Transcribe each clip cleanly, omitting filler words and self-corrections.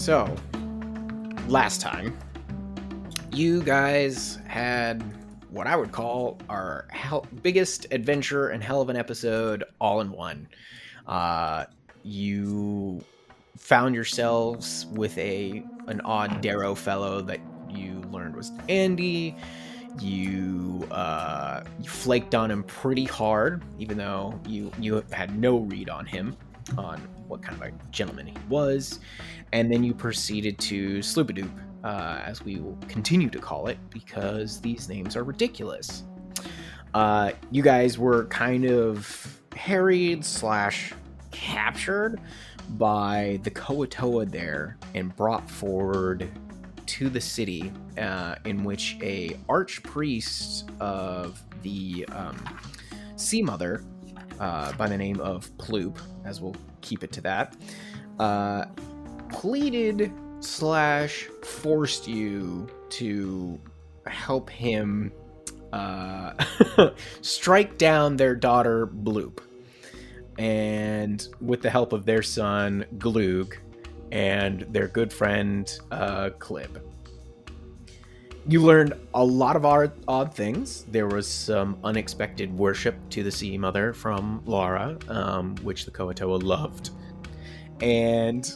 So, last time, you guys had what I would call our biggest adventure and hell of an episode all in one. You found yourselves with an odd Darrow fellow that you learned was Andy. You flaked on him pretty hard, even though you had no read on him, on what kind of a gentleman he was. And then you proceeded to Sloop-A-Doop, as we will continue to call it, because these names are ridiculous. You guys were kind of harried / captured by the Koatoa there and brought forward to the city, in which a archpriest of the Sea Mother, by the name of Ploop, as we'll keep it to that, pleaded / forced you to help him strike down their daughter Bloop, and with the help of their son Gloog and their good friend Clib. You learned a lot of odd things. There was some unexpected worship to the Sea Mother from Laura, which the Koatoa loved. And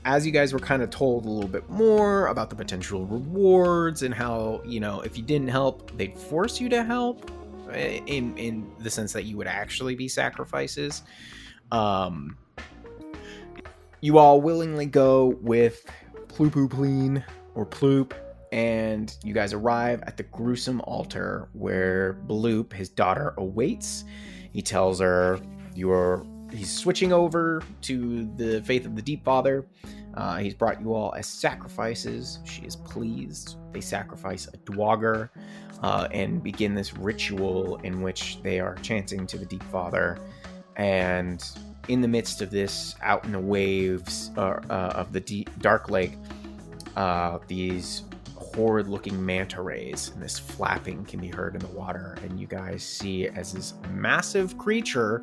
as you guys were kind of told a little bit more about the potential rewards and how, if you didn't help, they'd force you to help, in the sense that you would actually be sacrifices. You all willingly go with Ploop-Oopleen, or Ploop, and you guys arrive at the gruesome altar where Bloop, his daughter, awaits. He tells her he's switching over to the faith of the Deep Father. He's brought you all as sacrifices. She is pleased. They sacrifice a Dwagger and begin this ritual in which they are chanting to the Deep Father. And in the midst of this, out in the waves of the dark lake, these horrid-looking manta rays and this flapping can be heard in the water. And you guys see as this massive creature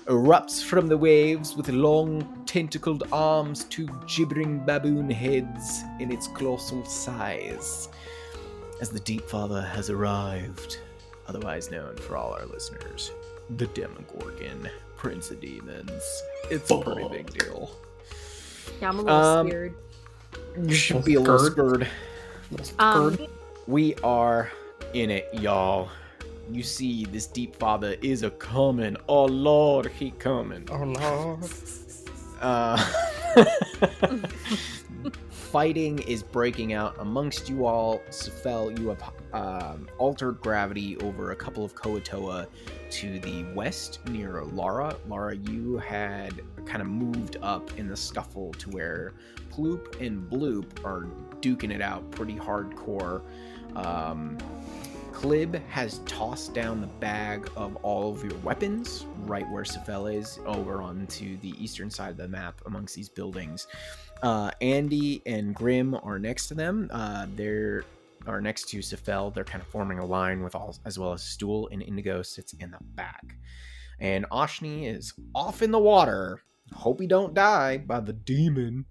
erupts from the waves with long tentacled arms, 2 gibbering baboon heads in its colossal size, as the Deep Father has arrived, otherwise known for all our listeners, the Demogorgon, Prince of Demons. It's a pretty big deal. Yeah, I'm a little scared. You should be a little scared. We are in it, y'all. You see, this Deep Father is a coming. Oh Lord, he coming. Oh Lord. Fighting is breaking out amongst you all. Sefel, you have altered gravity over a couple of Koatoa to the west near Lara. Lara, you had kind of moved up in the scuffle to where Ploop and Bloop are duking it out pretty hardcore. Clib has tossed down the bag of all of your weapons right where Sefel is, over onto the eastern side of the map amongst these buildings. Andy and Grim are next to them. They're next to Sefel. They're kind of forming a line as well as Stool, and Indigo sits in the back. And Ashni is off in the water. Hope he don't die by the demon.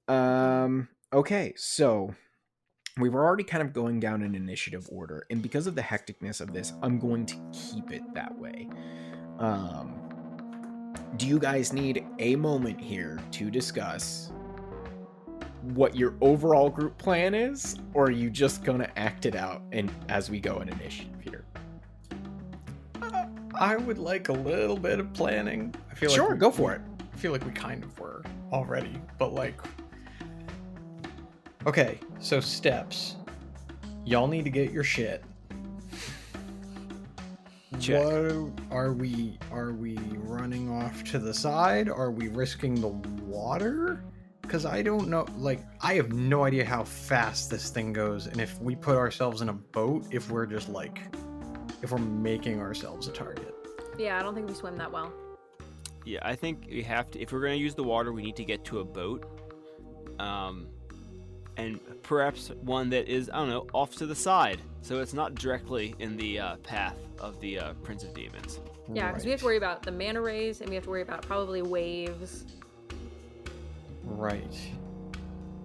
Okay, so we were already kind of going down in initiative order, and because of the hecticness of this, I'm going to keep it that way. Do you guys need a moment here to discuss what your overall group plan is, or are you just gonna act it out as we go in initiative here? I would like a little bit of planning. I feel sure, like go for it. I feel like we kind of were already, but okay, so steps. Y'all need to get your shit. Check. What are we running off to the side? Are we risking the water? Because I don't know, I have no idea how fast this thing goes, and if we put ourselves in a boat, if we're just if we're making ourselves a target. Yeah, I don't think we swim that well. Yeah, I think we have to, if we're going to use the water, we need to get to a boat. And perhaps one that is, I don't know, off to the side, so it's not directly in the path of the Prince of Demons. Yeah, because we have to worry about the manta rays, and we have to worry about probably waves. Right.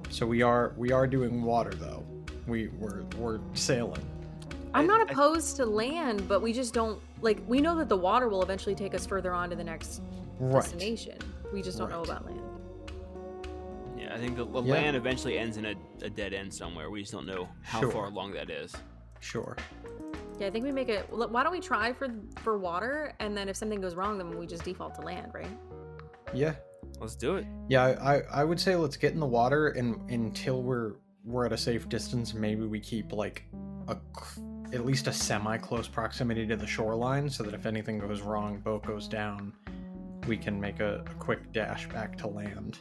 So we are doing water though. We're sailing. I'm not opposed to land, but we just don't like. We know that the water will eventually take us further on to the next destination. We just don't know about land. Yeah, I think the land eventually ends in a dead end somewhere. We just don't know how far along that is. Sure. Yeah, I think we make it. Why don't we try for water, and then if something goes wrong, then we just default to land, right? Yeah. Let's do it. Yeah, I would say let's get in the water, and until we're at a safe distance, maybe we keep like at least a semi-close proximity to the shoreline, so that if anything goes wrong, boat goes down, we can make a quick dash back to land.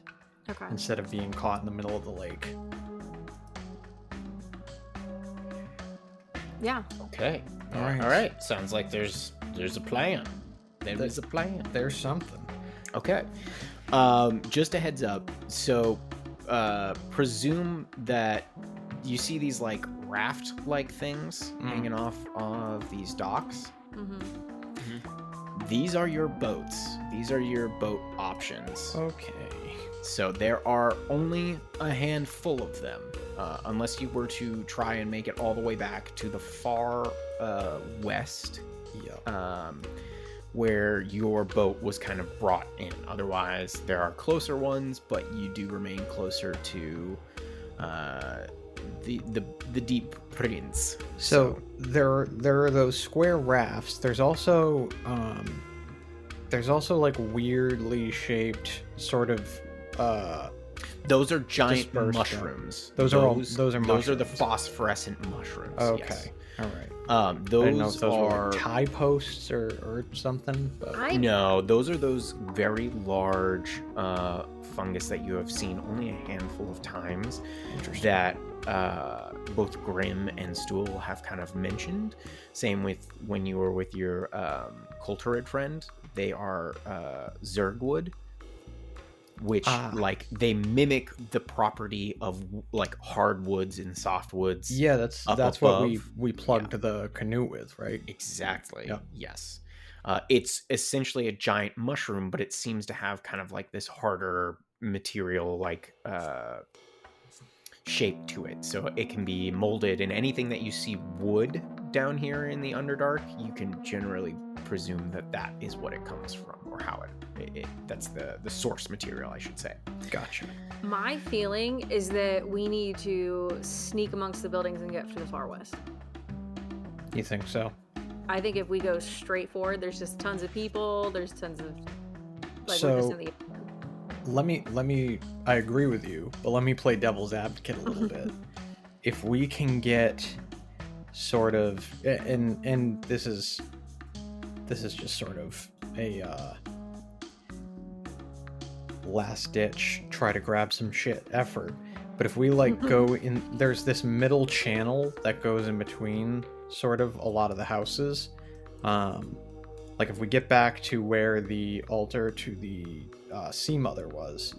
Okay. Instead of being caught in the middle of the lake. Yeah. Okay. All right. All right. Sounds like there's a plan. There is a plan. There's something. Okay. Just a heads up. So, presume that you see these like raft-like things hanging off of these docks. These are your boats. These are your boat options. Okay. So there are only a handful of them, unless you were to try and make it all the way back to the far west, where your boat was kind of brought in. Otherwise, there are closer ones, but you do remain closer to the deep prince. So there are those square rafts. There's also like weirdly shaped sort of those are giant dispersed mushrooms. Those are those are mushrooms. the phosphorescent mushrooms. Okay. Yes. All right. I Those didn't know if those are were like tie posts or something. But... No, those are those very large fungus that you have seen only a handful of times that both Grimm and Stool have kind of mentioned. Same with when you were with your Kulturid friend. They are Zergwood, which like they mimic the property of like hardwoods and softwoods. Yeah, that's above. what we plugged the canoe with, right? Exactly. Yep. Yes. It's essentially a giant mushroom, but it seems to have kind of like this harder material like shape to it. So it can be molded, and anything that you see wood down here in the Underdark, you can generally presume that is what it comes from, or how it that's the source material, I should say. Gotcha. My feeling is that we need to sneak amongst the buildings and get to the far west. You think so? I think if we go straight forward, there's just tons of people. There's tons of like So- we're just in the. Let me I agree with you, but let me play devil's advocate a little bit. If we can get sort of and this is just sort of a last ditch try to grab some shit effort, but if we like go in, there's this middle channel that goes in between sort of a lot of the houses, like if we get back to where the altar to the Sea Mother was,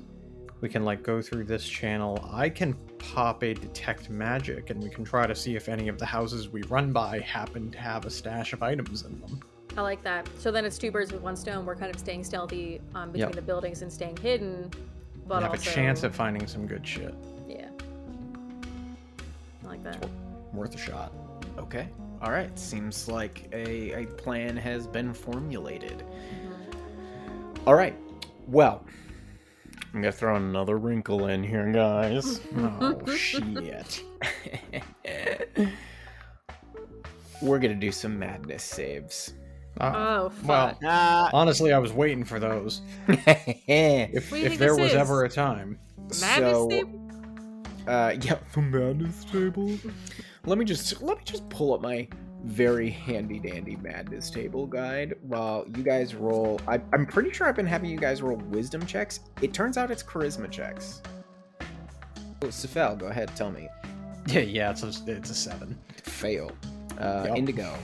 we can like go through this channel. I can pop a detect magic, and we can try to see if any of the houses we run by happen to have a stash of items in them. I like that. So then it's two birds with one stone. We're kind of staying stealthy between the buildings and staying hidden, but We have also a chance at finding some good shit. Yeah, I like that. Worth a shot. Okay. All right. Seems like a plan has been formulated. All right. Well, I'm gonna throw another wrinkle in here, guys. Oh shit. We're gonna do some madness saves. Oh Well, fuck! honestly, I was waiting for those. What do you If think there this was is? ever a time. Madness table? Yeah, the madness table. Let me just pull up my very handy dandy madness table guide while you guys roll. I'm pretty sure I've been having you guys roll wisdom checks. It turns out it's charisma checks. Oh, Sefel, go ahead, tell me. Yeah, it's a 7. Fail. Yep. Indigo.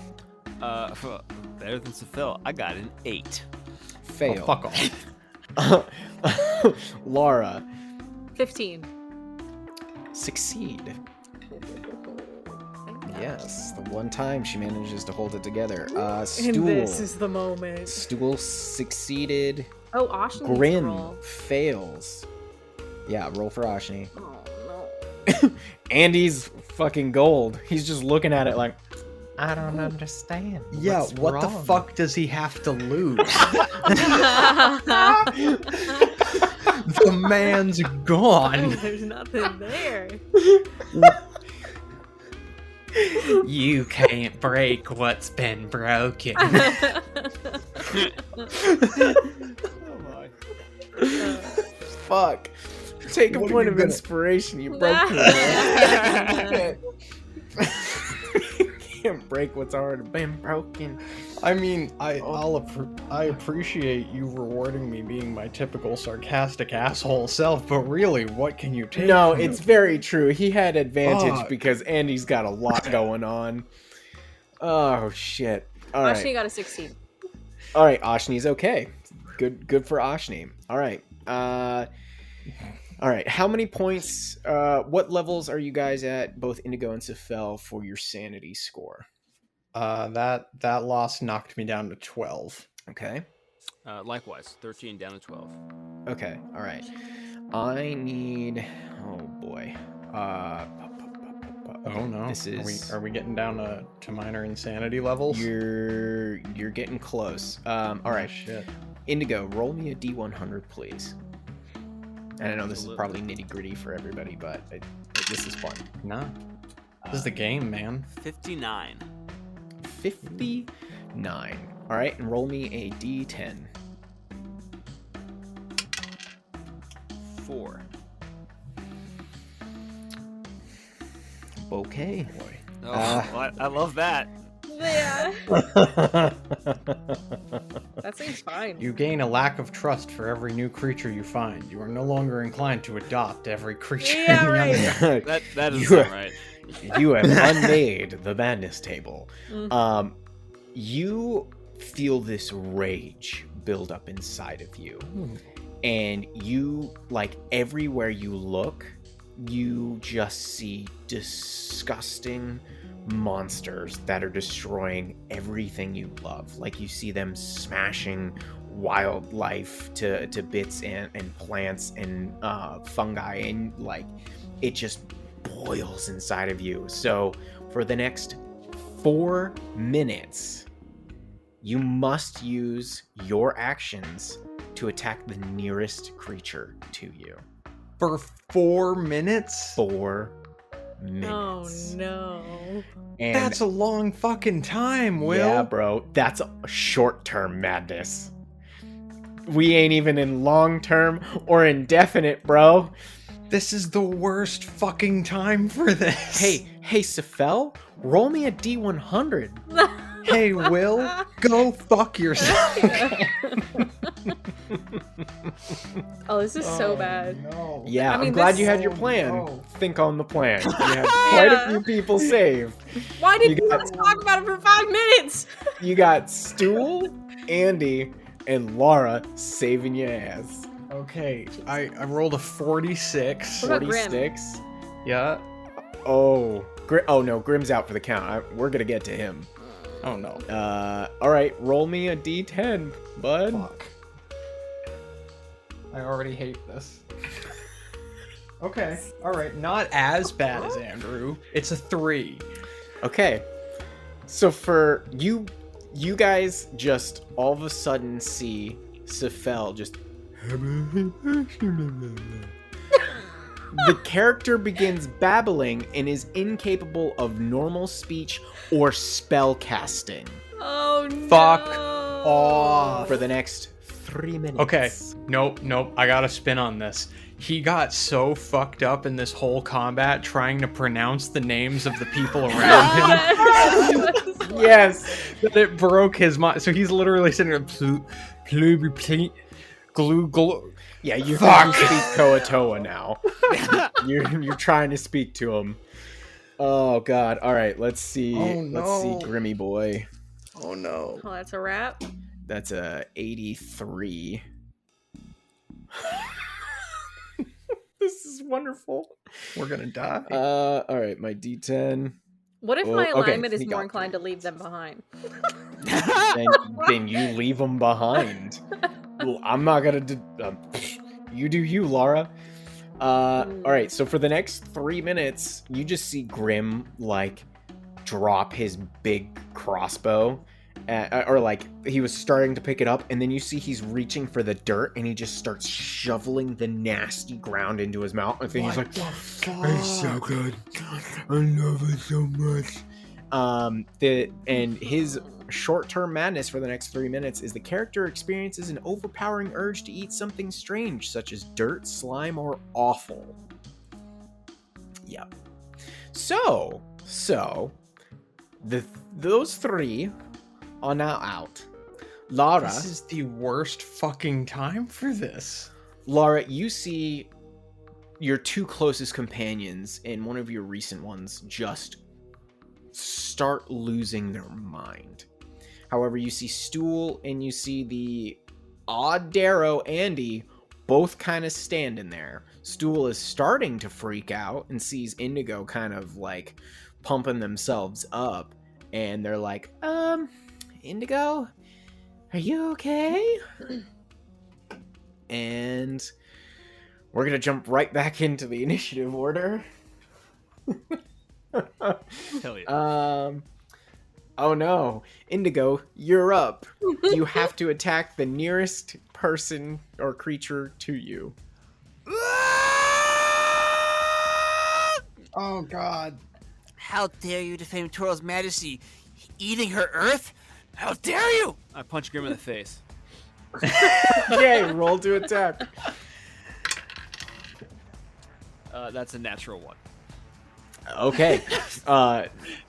Better than Sophil. I got an 8. Fail. Oh, fuck off. Laura. 15. Succeed. Yes, the one time she manages to hold it together. Stool. And this is the moment. Stool succeeded. Oh, Ashen needs to Grim roll. fails. Yeah, roll for Ashni. Oh no. Andy's fucking gold. He's just looking at it like, I don't understand. Yeah, What's what the wrong?" fuck does he have to lose? The man's gone. There's nothing there. You can't break what's been broken. Oh my. Fuck. Take a What are point you of gonna- inspiration. You broke me. Man. You can't break what's already been broken. I mean, I appreciate you rewarding me being my typical sarcastic asshole self, but really, what can you take? No, from it's it? very true. He had advantage Fuck. because Andy's got a lot going on. Oh shit. All right. Ashni got a 16. All right, Ashni's okay. Good for Ashni. All right. All right. How many points? What levels are you guys at, both Indigo and Sefel, for your sanity score? That loss knocked me down to 12. Okay. Likewise, 13 down to 12. Okay. All right. I need. Oh boy. Oh no! This is. Are we getting down to minor insanity levels? You're getting close. All right. Shit. Indigo, roll me a D100, please. And I know this is Absolutely. probably nitty gritty for everybody, but this is fun. No. This is the game, man. 59. 59. All right, and roll me a D10. 4. Okay. Boy. Oh, well, I love that. Yeah. That seems fine. You gain a lack of trust for every new creature you find. You are no longer inclined to adopt every creature Yeah, in the right. Underdark. That is You are- right. You have unmade the madness table. Mhm. You feel this rage build up inside of you. And you, like, everywhere you look, you just see disgusting monsters that are destroying everything you love. Like, you see them smashing wildlife to bits and plants and fungi, and like it just boils inside of you. So for the next 4 minutes, you must use your actions to attack the nearest creature to you. For 4 minutes? 4 Oh minutes. no. And That's a long fucking time, Will. yeah, bro, that's short-term madness. We ain't even in long-term or indefinite, bro. This is the worst fucking time for this. Hey, Sefel, roll me a D100. Hey, Will, go fuck yourself. Oh, this is so bad. No. Yeah, I mean, I'm glad this- you had your Oh, plan. no. Think on the plan. You had quite a Yeah. few people saved. Why did You you got- let us talk about it for 5 minutes? You got Stool, Andy, and Laura saving your ass. Okay, I rolled a 46. What about Grim? 46. Yeah. Oh, oh no, Grim's out for the count. We're gonna get to him. Oh no. All right, roll me a D10, bud. Fuck. I already hate this. Okay. All right. Not as bad as Andrew. It's a 3. Okay, so for you guys just all of a sudden see Sefel just. The character begins babbling and is incapable of normal speech or spell casting Oh no. Fuck off. for the next 3 minutes. Okay. Nope. I got to spin on this. He got so fucked up in this whole combat trying to pronounce the names of the people around him Yes. that it broke his mind. So he's literally sitting there, glue. Yeah, you Fuck. can speak Koatoa now. You're trying to speak to him. Oh god. All right, let's see. Oh, Let's see, no. Grimmy boy. Oh no. Oh, that's a wrap. That's a 83. This is wonderful. We're gonna die. All right, my D10. What if Oh, my okay, alignment is he more got inclined to leave them behind? Then you leave them behind. Well, I'm not gonna do. You do you, Laura. All right, so for the next 3 minutes, you just see Grim, like, drop his big crossbow. Or, like, he was starting to pick it up, and then you see he's reaching for the dirt, and he just starts shoveling the nasty ground into his mouth. And he's like, it's so good. I love it so much. And his short-term madness for the next 3 minutes is the character experiences an overpowering urge to eat something strange, such as dirt, slime, or offal. Yep. So those three are now out. Lara, this is the worst fucking time for this. Lara, you see your two closest companions and one of your recent ones just start losing their mind. However, you see Stool and you see the odd Darrow, Andy, both kind of standing there. Stool is starting to freak out and sees Indigo kind of like pumping themselves up, and they're like, Indigo, are you okay? And we're gonna jump right back into the initiative order. Hell yeah. Oh no, Indigo, you're up. You have to attack the nearest person or creature to you. Oh god. How dare you defame Toro's majesty? Eating her earth? How dare you! I punch Grim in the face. Yay, roll to attack. That's a natural one. Okay. It's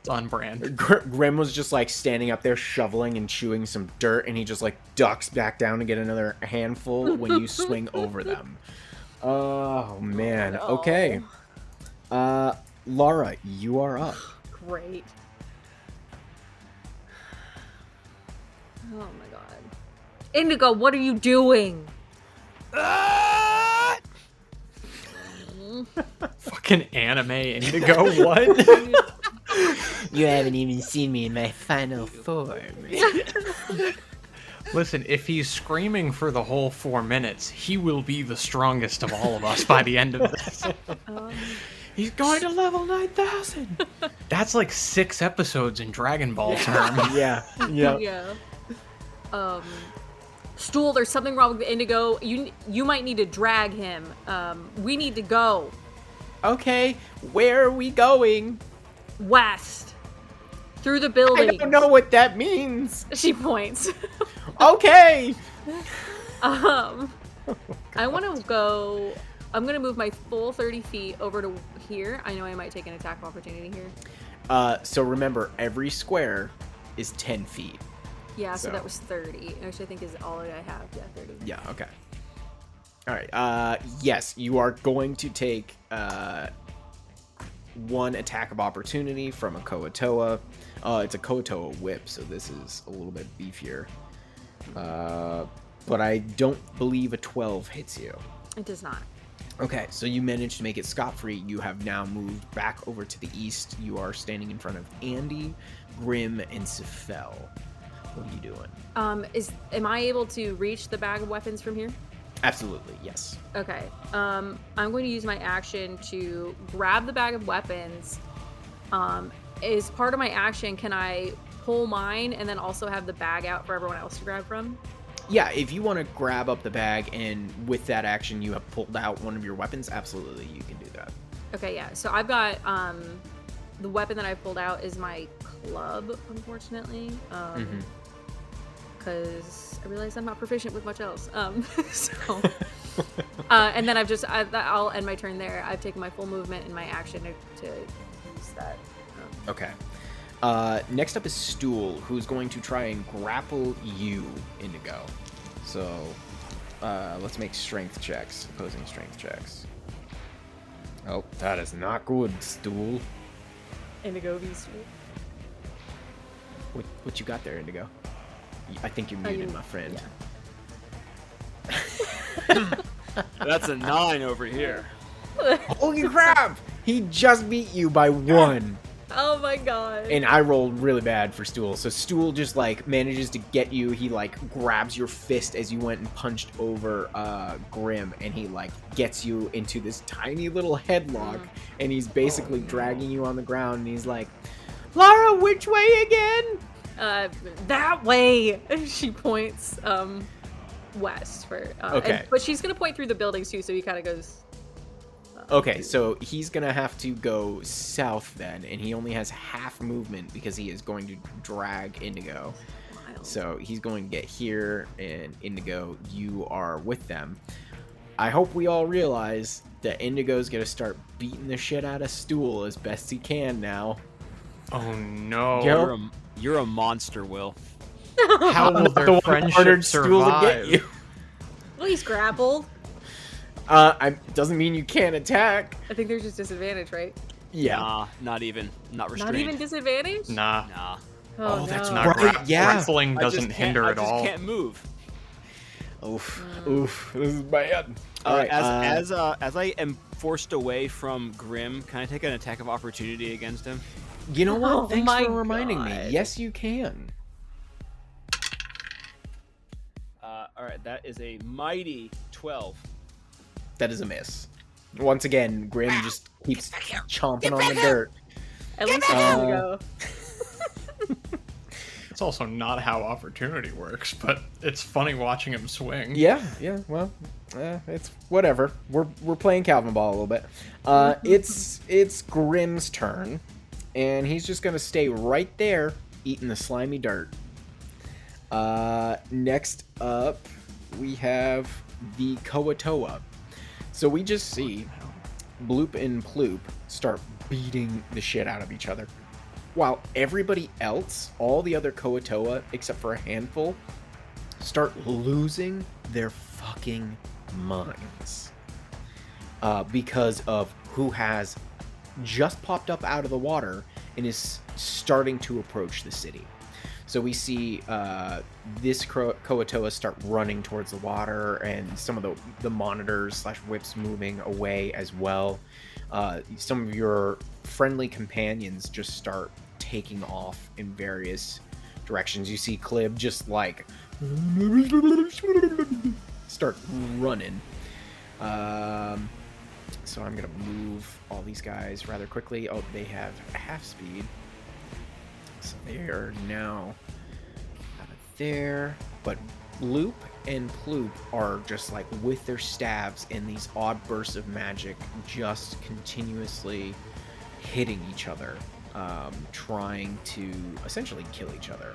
on brand. Grim was just like standing up there shoveling and chewing some dirt, and he just like ducks back down to get another handful when you swing over them. Oh man. Oh, no. Okay. Lara, you are up. Great. Oh my god. Indigo, what are you doing? Fucking anime Indigo, what? You haven't even seen me in my final form. Listen, if he's screaming for the whole 4 minutes, he will be the strongest of all of us by the end of this. He's going to level 9,000. That's like 6 episodes in Dragon Ball term. Yeah. Yeah. Stool, there's something wrong with Indigo. You might need to drag him. We need to go. Okay, where are we going? West. Through the building. I don't know what that means. She points. Okay. I want to go. I'm going to move my full 30 feet over to here. I know I might take an attack of opportunity here. So remember, every square is 10 feet. Yeah, so that was 30, which I think is all that I have. Yeah, 30. Yeah, okay. All right. Yes, you are going to take one attack of opportunity from a Koatoa. It's a Koatoa whip, so this is a little bit beefier. But I don't believe a 12 hits you. It does not. Okay, so you managed to make it scot-free. You have now moved back over to the east. You are standing in front of Andy, Grim, and Sifel. What are you doing? Am I able to reach the bag of weapons from here? Absolutely, yes. Okay. I'm going to use my action to grab the bag of weapons. As part of my action, can I pull mine and then also have the bag out for everyone else to grab from? Yeah, if you want to grab up the bag and with that action you have pulled out one of your weapons, absolutely you can do that. Okay, yeah. So I've got the weapon that I've pulled out is my club, unfortunately. Because I realize I'm not proficient with much else. So, and then I'll end my turn there. I've taken my full movement and my action to use that. Okay. Next up is Stool, who's going to try and grapple you, Indigo. So, let's make strength checks, opposing strength checks. Oh, that is not good, Stool. Indigo v Stool. What you got there, Indigo? I think you're muted, my friend. Yeah. That's a 9 over here. Holy crap! He just beat you by 1. Oh my god. And I rolled really bad for Stool. So Stool just like manages to get you. He like grabs your fist as you went and punched over Grim, and he like gets you into this tiny little headlock, and he's basically dragging you on the ground, and he's like, Lara, which way again? That way. She points west for Okay. but she's gonna point through the buildings too, so he kind of goes Okay, so he's gonna have to go south then, and he only has half movement because he is going to drag Indigo. wild. So he's going to get here, and Indigo, you are with them. I hope we all realize that Indigo's gonna start beating the shit out of Stool as best he can now. Oh no. Yep. You're a monster, Will. How will The their one friendship cornered Stool to get survive? you. Well, he's grappled. Doesn't mean you can't attack. I think there's just disadvantage, right? Yeah. Nah, not even. Not restrained. Not even disadvantage? Nah. Nah. Oh, that's no. not Right, great. yeah. Grappling doesn't hinder I at just all. can't move. Oof. Oof. This is bad. All right. As I am forced away from Grim, can I take an attack of opportunity against him? You know what? Oh Thanks my for reminding me. God. Yes, you can. All right, that is a mighty 12. That is a miss. Once again, Grim just keeps chomping on the dirt. At least it's Indigo. It's also not how opportunity works, but it's funny watching him swing. Yeah. Well, it's whatever. We're playing Calvin Ball a little bit. It's Grim's turn, and he's just gonna stay right there, eating the slimy dirt. Next up, we have the Koatoa. So we just see Bloop and Ploop start beating the shit out of each other, while everybody else, all the other Koatoa, except for a handful, start losing their fucking minds because of who has just popped up out of the water and is starting to approach the city. So we see this Koatoa start running towards the water, and some of the monitors / whips moving away as well. Some of your friendly companions just start taking off in various directions. You see Clib just like start running. So I'm gonna move all these guys rather quickly. Oh, they have half speed. So they are now out of there. But Loop and Ploop are just like with their stabs in these odd bursts of magic, just continuously hitting each other, trying to essentially kill each other.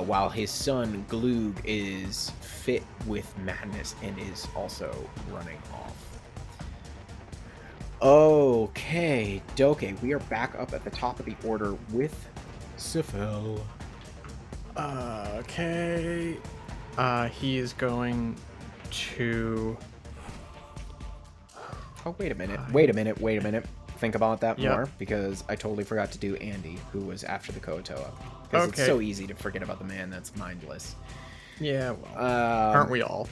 While his son Gloog is fit with madness and is also running off. Okay, Doke, we are back up at the top of the order with Sifel. Okay. He is going to... Oh, wait a minute. Think about that Yep. more, because I totally forgot to do Andy, who was after the Koatoa. Because it's Okay. so easy to forget about the man that's mindless. Yeah, well, aren't we all?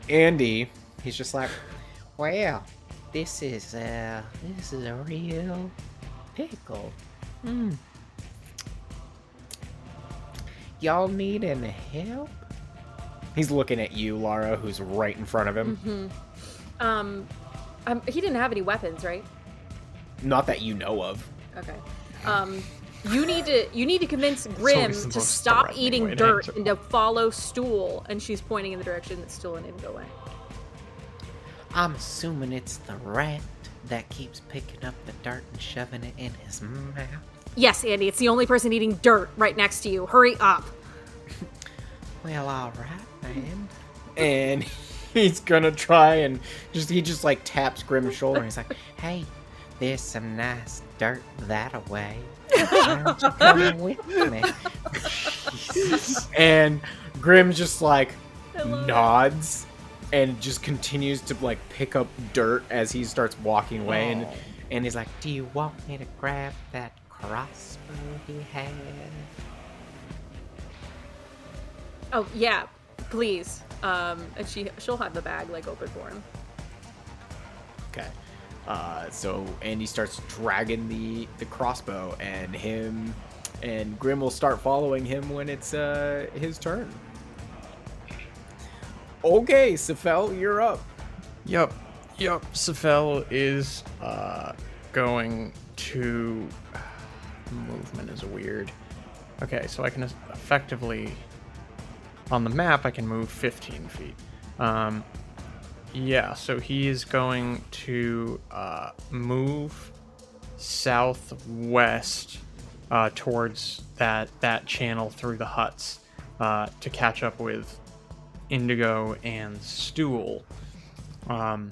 Andy, he's just like, well, this is a real pickle. Y'all need any help? He's looking at you, Lara, who's right in front of him. He didn't have any weapons, right? Not that you know of. Okay. You need to convince Grim always the to most stop threatening eating way to dirt answer. and to follow Stool, and she's pointing in the direction that Stool and Indigo went. I'm assuming it's the rat that keeps picking up the dirt and shoving it in his mouth. Yes, Andy, it's the only person eating dirt right next to you. Hurry up. Well, all right, man. And he's gonna try and he just like taps Grim's shoulder. And he's like, Hey, there's some nice dirt that way. Why don't you come with me? and Grim just like I love it. nods and just continues to like pick up dirt as he starts walking away. And he's like, Do you want me to grab that crossbow he had? Oh yeah, please. And she'll have the bag like open for him. okay. So Andy starts dragging the crossbow, and him and Grim will start following him when it's his turn. Okay, Sefel, you're up. Yup. Sefel is going to... Movement is weird. Okay, so I can effectively... On the map, I can move 15 feet. Yeah, so he is going to move southwest towards that channel through the huts to catch up with Indigo and Stool. And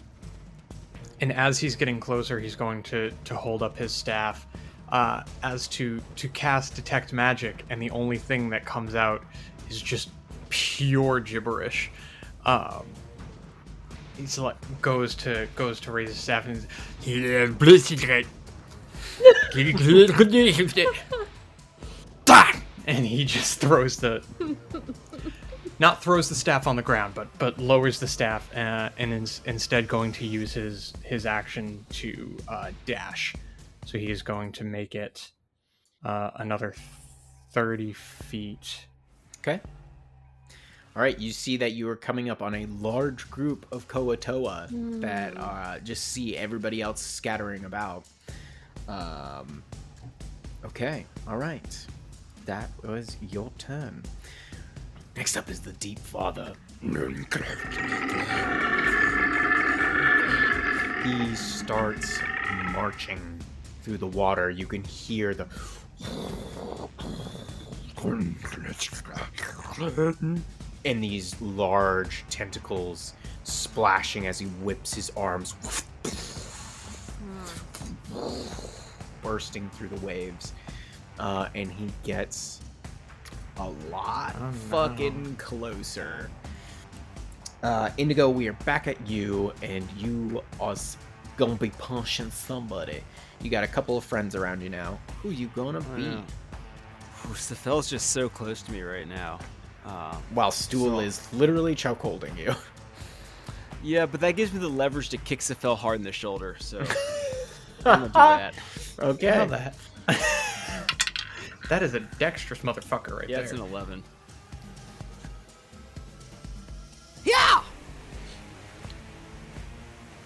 as he's getting closer, he's going to hold up his staff as to cast Detect Magic, and the only thing that comes out is just pure gibberish. He's like goes to raise his staff and and he just throws the staff on the ground, but lowers the staff and is instead going to use his action to dash. So he is going to make it another 30 feet. Okay. All right, you see that you are coming up on a large group of Koatoa that just see everybody else scattering about. Okay, all right. That was your turn. Next up is the Deep Father. He starts marching through the water. You can hear the... and these large tentacles splashing as he whips his arms, bursting through the waves. And he gets a lot fucking closer. Indigo, we are back at you, and you are gonna be punching somebody. You got a couple of friends around you now. Who you gonna be? Stefel's just so close to me right now. While Stool is literally chokeholding you. Yeah, but that gives me the leverage to kick Sefel hard in the shoulder, so I'm gonna do that. Okay. How the heck? That is a dexterous motherfucker right Yeah, there. it's an 11. Yeah!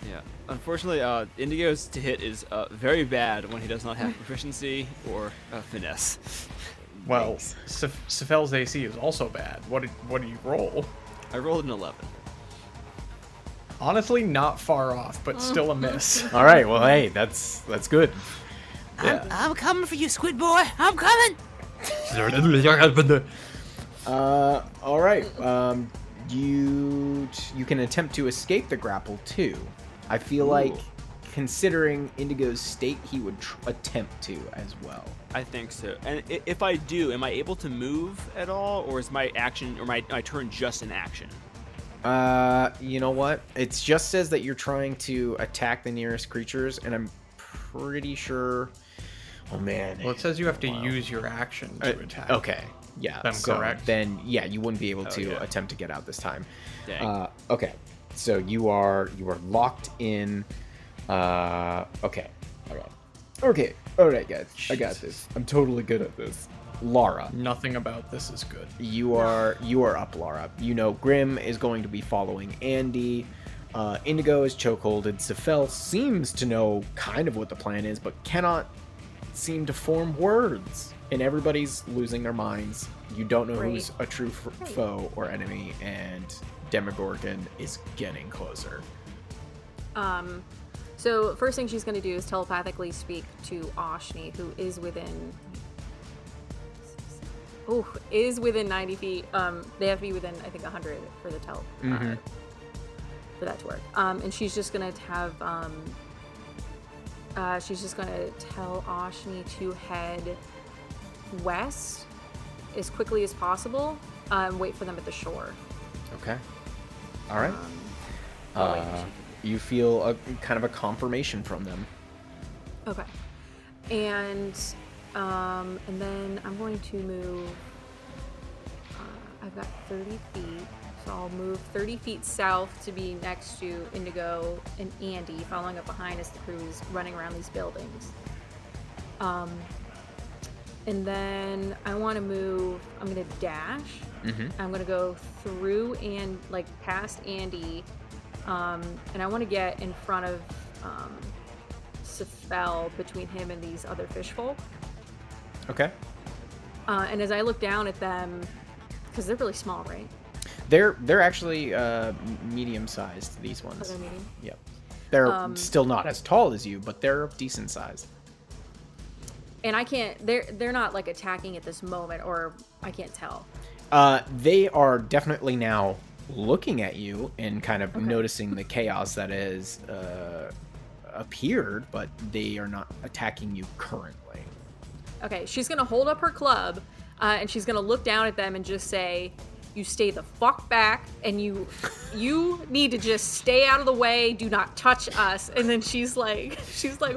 Yeah. Unfortunately, Indigo's to hit is very bad when he does not have proficiency or finesse. Well, Sefel's AC is also bad. What did you roll? I rolled an 11. Honestly, not far off, but still a miss. All right. Well, hey, that's good. I'm coming for you, Squid Boy. I'm coming. All right. You can attempt to escape the grapple too. I feel like, considering Indigo's state, he would attempt to as well. I think so. And if I do, am I able to move at all, or is my action or my turn just an action? You know what? It just says that you're trying to attack the nearest creatures, and I'm pretty sure. Oh man. Well, it says you have to use your action to attack. Okay. Yeah. I'm correct. Then yeah, you wouldn't be able to attempt to get out this time. Dang. Okay. So you are locked in. Okay. All right. Okay. All right, guys. I got this. I'm totally good at this. Lara, Nothing about this is good. you are up, Lara. You know Grim is going to be following Andy. Indigo is chokeholded. Sefel seems to know kind of what the plan is, but cannot seem to form words. And everybody's losing their minds. You don't know who's a true foe or enemy, and Demogorgon is getting closer. So first thing she's going to do is telepathically speak to Ashni, who is within 90 feet. They have to be within, I think, 100 for the for that to work. And she's just going to have she's just going to tell Ashni to head west as quickly as possible and wait for them at the shore. Okay. All right. You feel a kind of a confirmation from them. Okay. And then I'm going to move. I've got 30 feet, So I'll move 30 feet south to be next to Indigo and Andy, following up behind as the crew is running around these buildings. And then I want to move, I'm going to dash. I'm going to go through and like past Andy. And I want to get in front of Cephal, between him and these other fish folk. Okay. And as I look down at them, because they're really small, right? They're actually medium-sized, these ones. Oh, they're medium? Yep. They're still not as tall as you, but they're decent sized. And I can't, they're not like attacking at this moment, or I can't tell. They are definitely now looking at you and kind of noticing the chaos that has appeared, but they are not attacking you currently. Okay, she's gonna hold up her club, and she's gonna look down at them and just say, "You stay the fuck back, and you need to just stay out of the way. Do not touch us." And then she's like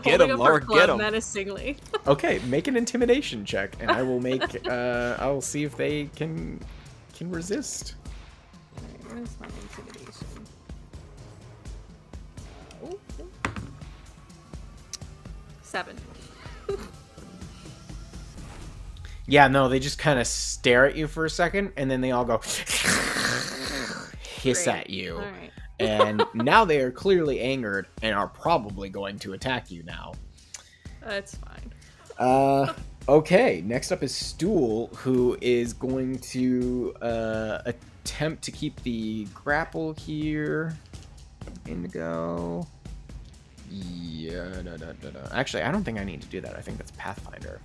holding up her club menacingly. Okay, make an intimidation check, and I will make. I will see if they can resist. Alright, where's my intimidation? Oh. 7. Yeah, no, they just kind of stare at you for a second, and then they all go hiss at you. All right. And now they are clearly angered and are probably going to attack you now. That's fine. Okay, next up is Stool, who is going to attempt to keep the grapple here. Indigo. Yeah, Actually, I don't think I need to do that. I think that's Pathfinder.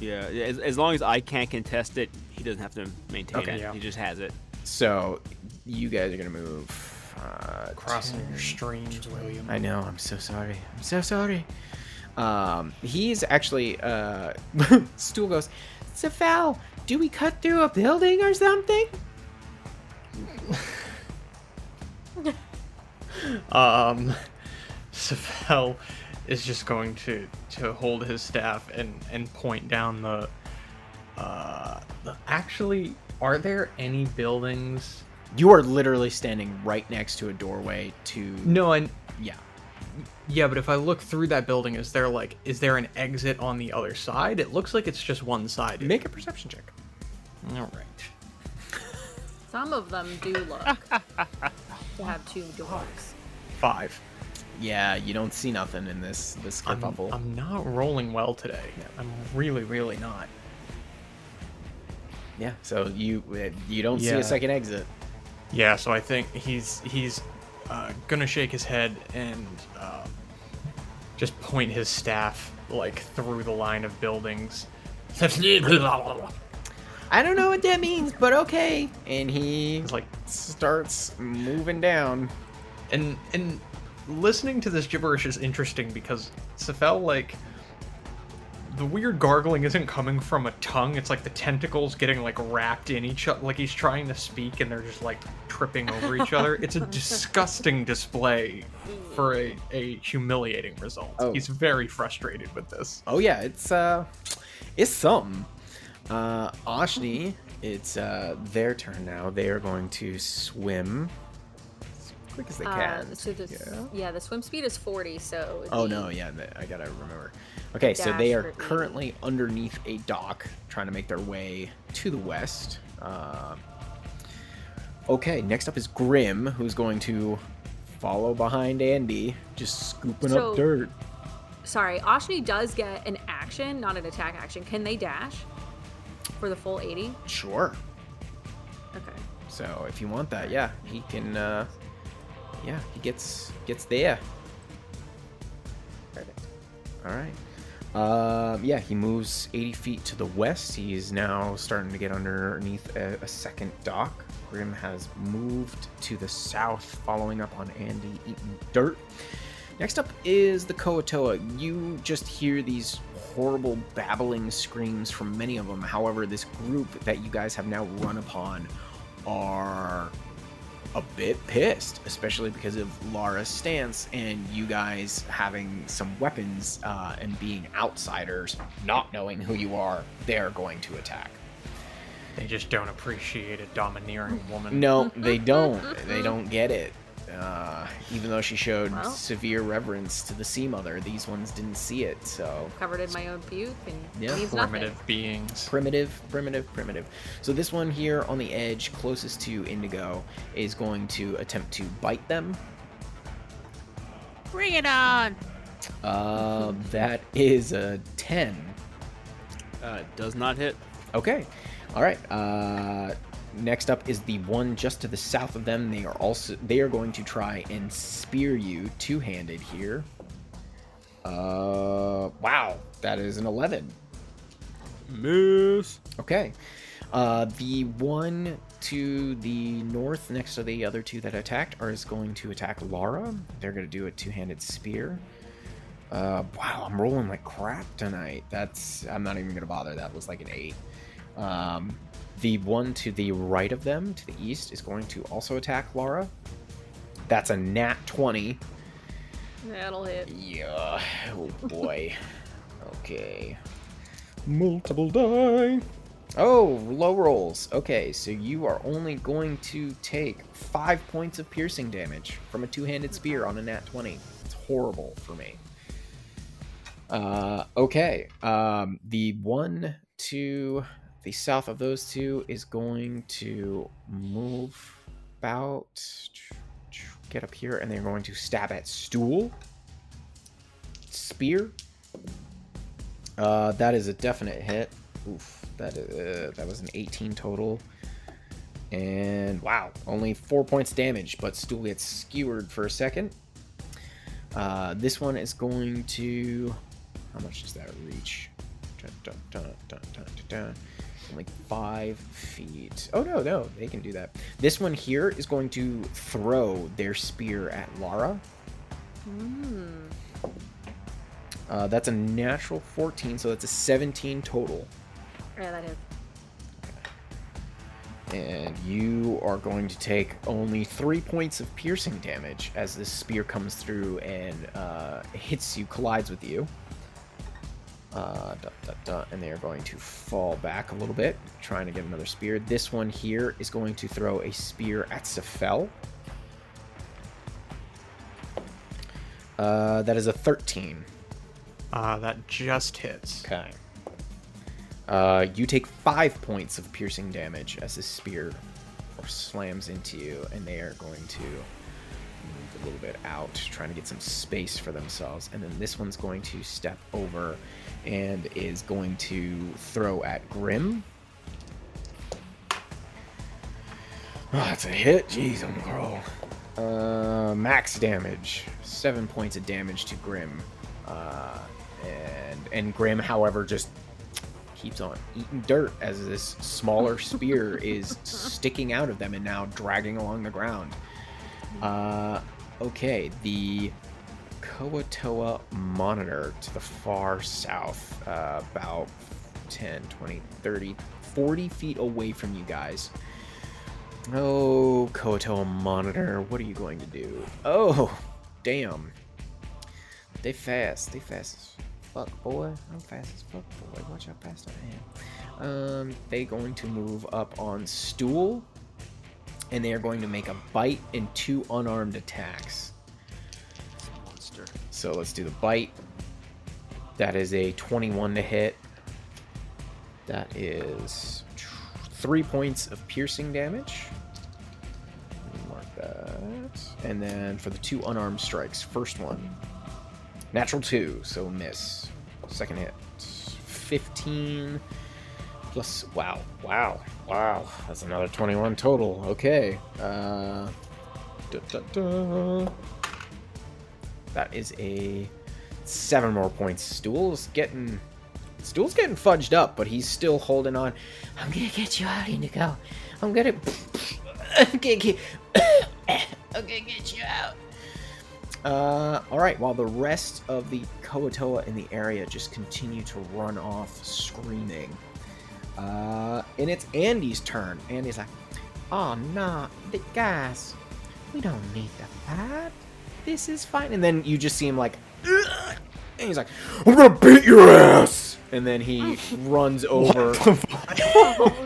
Yeah, as long as I can't contest it, he doesn't have to maintain it. Yeah. He just has it. So, you guys are going to move... Crossing your streams, William. I know, I'm so sorry. I'm so sorry. He's actually... Stool goes, Cephal, do we cut through a building or something? Cephal is just going to hold his staff and point down the actually, are there any buildings? You are literally standing right next to a doorway to... No, and yeah, but if I look through that building, is there an exit on the other side? It looks like it's just one side. Make a perception check. All right. Some of them do look to have 2 doors. 5. Yeah, you don't see nothing in this kerfuffle. I'm not rolling well today. I'm really, really not. Yeah, so you don't see a second exit. Yeah, so I think he's gonna shake his head and just point his staff like through the line of buildings. I don't know what that means, but okay. And he It's like starts moving down. and listening to this gibberish is interesting because Cephal, like, the weird gargling isn't coming from a tongue. It's like the tentacles getting like wrapped in each other. Like he's trying to speak and they're just like tripping over each other. It's a disgusting display for a humiliating result. Oh. He's very frustrated with this. Oh yeah, it's something. Ashni, it's their turn now. They are going to swim as quick as they can. So the swim speed is 40, so... Oh no, yeah, I gotta remember. Okay, so they are currently underneath a dock, trying to make their way to the west. Okay, next up is Grim, who's going to follow behind Andy, just scooping up dirt. Sorry, Ashni does get an action, not an attack action. Can they dash for the full 80? Sure. Okay. So if you want that, yeah, he can. Yeah, he gets there. Perfect. All right. Yeah, he moves 80 feet to the west. He is now starting to get underneath a second dock. Grim has moved to the south, following up on Andy eating dirt. Next up is the Koatoa. You just hear these horrible babbling screams from many of them. However, this group that you guys have now run upon are a bit pissed, especially because of Lara's stance and you guys having some weapons and being outsiders, not knowing who you are. They're going to attack. They just don't appreciate a domineering woman. No, they don't. They don't get it. Even though she showed Well. severe reverence to the Sea Mother, these ones didn't see it, so... Covered in my own puke and Yeah. means nothing. Primitive beings. Primitive. So this one here on the edge, closest to Indigo, is going to attempt to bite them. Bring it on! That is a 10. Does not hit. Okay. All right. Next up is the one just to the south of them. They are going to try and spear you two-handed here. Wow, that is an 11. Miss. Okay. The one to the north, next to the other two that attacked, is going to attack Lara. They're going to do a two-handed spear. Wow, I'm rolling like crap tonight. I'm not even going to bother. That was like an 8. The one to the right of them, to the east, is going to also attack Lara. That's a nat 20. That'll hit. Yeah. Oh boy. Okay. Multiple die. Oh, low rolls. Okay, so you are only going to take 5 points of piercing damage from a two-handed spear on a nat 20. It's horrible for me. Okay. The one to the south of those two is going to move about, get up here, and they're going to stab at Stool. Spear. That is a definite hit. Oof. That was an 18 total. And wow, only 4 points damage, but Stool gets skewered for a second. This one is going to... How much does that reach? Only 5 feet. Oh, no, they can do that. This one here is going to throw their spear at Lara. That's a natural 14, so that's a 17 total. Yeah, that hit. And you are going to take only 3 points of piercing damage as this spear comes through and hits you, collides with you. And they are going to fall back a little bit, trying to get another spear. This one here is going to throw a spear at Sefel. That is a 13. That just hits. Okay. You take 5 points of piercing damage as this spear slams into you, and they are going to move a little bit out, trying to get some space for themselves. And then this one's going to step over and is going to throw at Grim. Oh, that's a hit. Jeez, I'm gonna roll. Max damage. 7 points of damage to Grim. And Grim, however, just keeps on eating dirt as this smaller spear is sticking out of them and now dragging along the ground. Okay, the Koatoa monitor to the far south, about 10, 20, 30, 40 feet away from you guys. Oh, Koatoa monitor, what are you going to do? Oh, damn. They fast as fuck, boy. I'm fast as fuck, boy. Watch how fast I am. They going to move up on Stool, and they are going to make a bite and 2 unarmed attacks. Monster. So let's do the bite. That is a 21 to hit. That is 3 points of piercing damage. Mark that. And then for the 2 unarmed strikes, first one. Natural 2, so miss. Second hit. 15 plus... Wow. That's another 21 total. Okay. That is a 7 more points. Stool's getting fudged up, but he's still holding on. I'm gonna get you out, Indigo. I'm gonna get you out. Alright, while the rest of the Koatoa in the area just continue to run off screaming. And it's Andy's turn. Andy's like, oh, nah, guys, we don't need to fight. This is fine. And then you just see him like, ugh! And he's like, I'm gonna beat your ass! And then he runs over.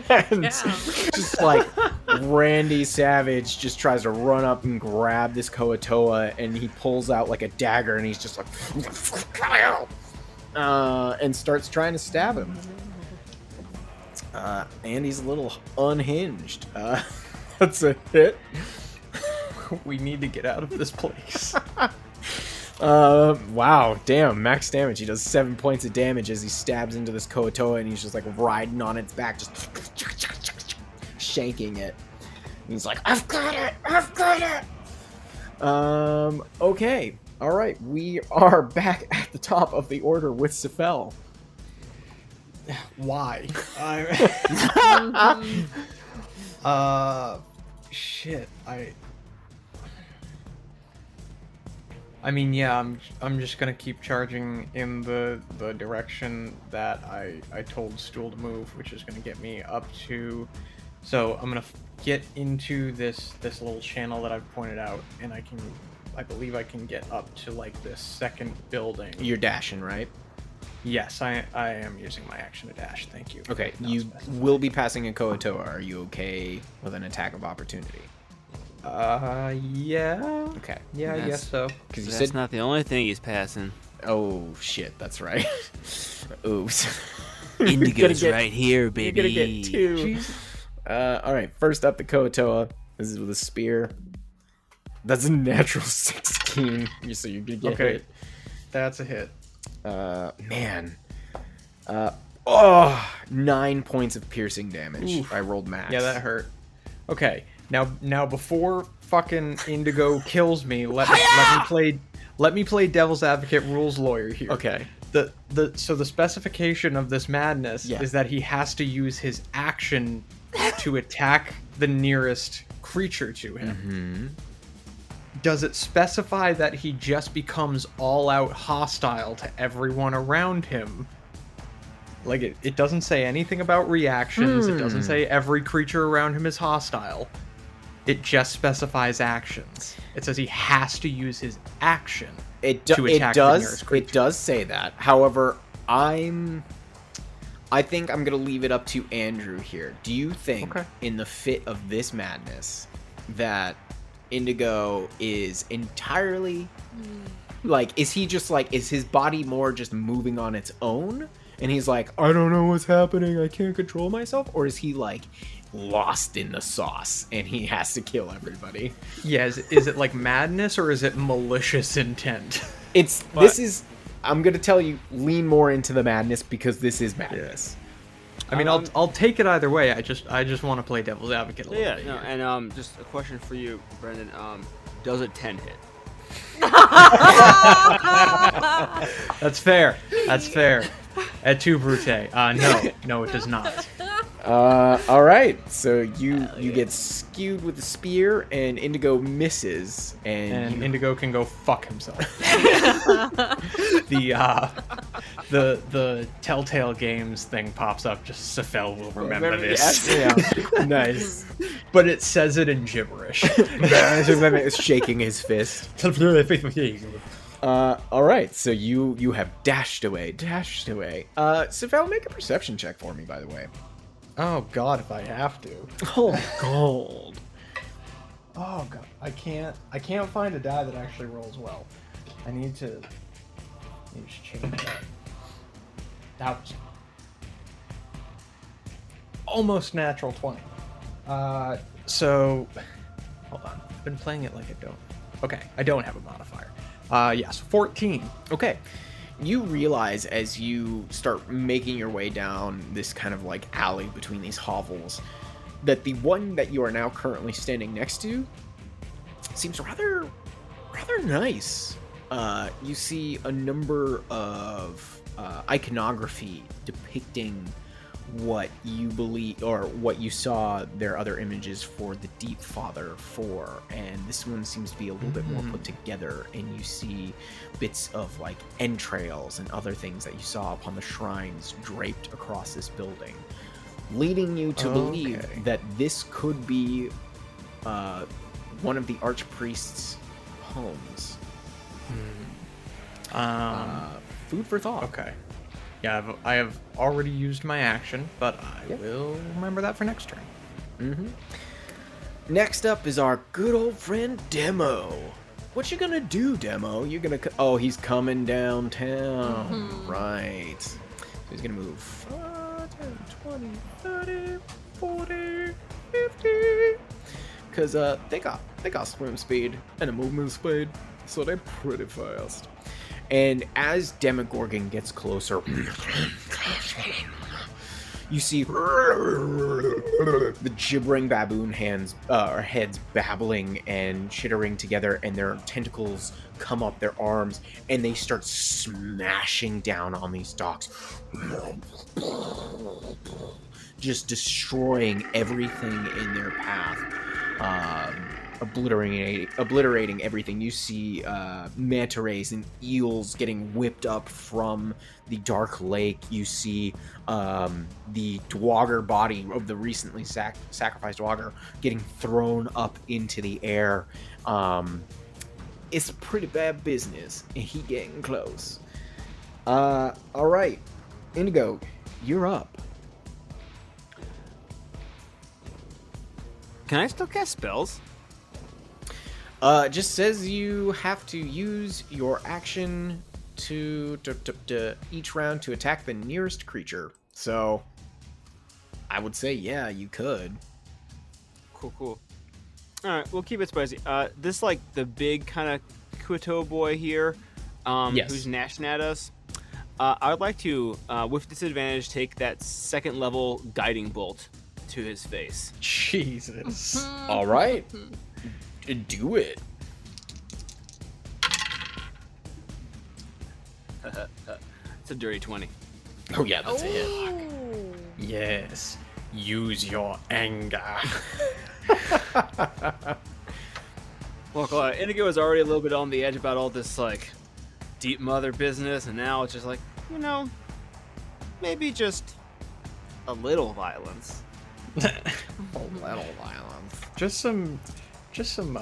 And Yeah. just like Randy Savage just tries to run up and grab this Koatoa, and he pulls out like a dagger, and he's just like, and starts trying to stab him. Andy's a little unhinged. That's a hit. We need to get out of this place. Wow, damn, max damage. He does 7 points of damage as he stabs into this Koatoa, and he's just like riding on its back, just shanking it. And he's like, I've got it! I've got it! Okay. Alright, we are back at the top of the order with Sefel. Why? Shit. I mean, yeah, I'm just gonna keep charging in the direction that I told Stool to move, which is gonna get me up to. So I'm gonna get into this little channel that I've pointed out, and I believe I can get up to like this second building. You're dashing, right? Yes, I am using my action to dash. Thank you. Okay, Not you specified. will be passing a Koatoa. Are you okay with an attack of opportunity? Yeah. Okay. Yeah, I Yes. guess so. Because you That's said... not the only thing he's passing. Oh, shit, that's right. Oops. Indigo's You're gonna get- right here, You're baby. gonna get two. Alright, first up the Koatoa. This is with a spear. That's a natural 16. So you're gonna get Okay. hit. That's a hit. Man. 9 points of piercing damage. Oof. I rolled max. Yeah, that hurt. Okay, now before fucking Indigo kills me, let me play devil's advocate rules lawyer here. Okay. So the specification of this madness Yeah. is that he has to use his action to attack the nearest creature to him. Mm-hmm. Does it specify that he just becomes all out hostile to everyone around him? Like, it doesn't say anything about reactions. It doesn't say every creature around him is hostile. It just specifies actions. It says he has to use his action to attack the nearest creature. It does say that. However, I think I'm gonna leave it up to Andrew here. Do you think, Okay. in the fit of this madness, that Indigo is entirely like, is he just like, is his body more just moving on its own? And he's like, I don't know what's happening, I can't control myself? Or is he like lost in the sauce and he has to kill everybody? Yeah, is it like madness or is it malicious intent? I'm gonna tell you, lean more into the madness because this is madness. I mean, I'll take it either way. I just want to play devil's advocate a little Yeah, bit. no, here. and just a question for you, Brendan. Does a 10 hit? That's fair. That's fair. At 2 Brute. No, it does not. All right. So you get skewed with the spear, and Indigo misses, and And Indigo can go fuck himself. The Telltale Games thing pops up. Just Sefel will remember this. Yeah. Nice. But it says it in gibberish. It's shaking his fist. All right. So you have dashed away. Sefel, make a perception check for me, by the way. Oh God, if I have to. Oh, gold. Oh God, I can't find a die that actually rolls well. I need to change that. That was almost natural 20. So hold on. I've been playing it like I don't. Okay, I don't have a modifier. Yes, 14. Okay. You realize as you start making your way down this kind of like alley between these hovels that the one that you are now currently standing next to seems rather nice. You see a number of iconography depicting what you believe or what you saw their other images for the Deep Father for, and this one seems to be a little bit more put together, and you see bits of like entrails and other things that you saw upon the shrines draped across this building, leading you to believe that this could be one of the archpriest's homes. Food for thought. Okay. Yeah, I have already used my action, but I will remember that for next turn. Mm-hmm. Next up is our good old friend Demo. What you gonna do, Demo? You're gonna... Oh, he's coming downtown. Right. So he's gonna move 5, 10, 20, 30, 40, 50. Because they got swim speed and a movement speed, so they're pretty fast. And as Demogorgon gets closer, you see the gibbering baboon heads babbling and chittering together, and their tentacles come up their arms, and they start smashing down on these docks, just destroying everything in their path. Obliterating everything. You see manta rays and eels getting whipped up from the dark lake. You see the dwogger body of the recently sacrificed dwogger getting thrown up into the air. It's pretty bad business, and he getting close. All right, Indigo, you're up. Can I still cast spells? Just says you have to use your action to each round to attack the nearest creature. So, I would say, yeah, you could. Cool. Alright, we'll keep it spicy. This, like, the big kind of Kuto boy here, Yes. who's gnashing at us. I would like to, with disadvantage, take that second level guiding bolt to his face. Jesus. All right. Do it. It's a dirty 20. Oh, yeah, that's a hit. Oh. Yes. Use your anger. Look, Indigo was already a little bit on the edge about all this, like, deep mother business, and now it's just like, maybe just a little violence. A little violence. Just some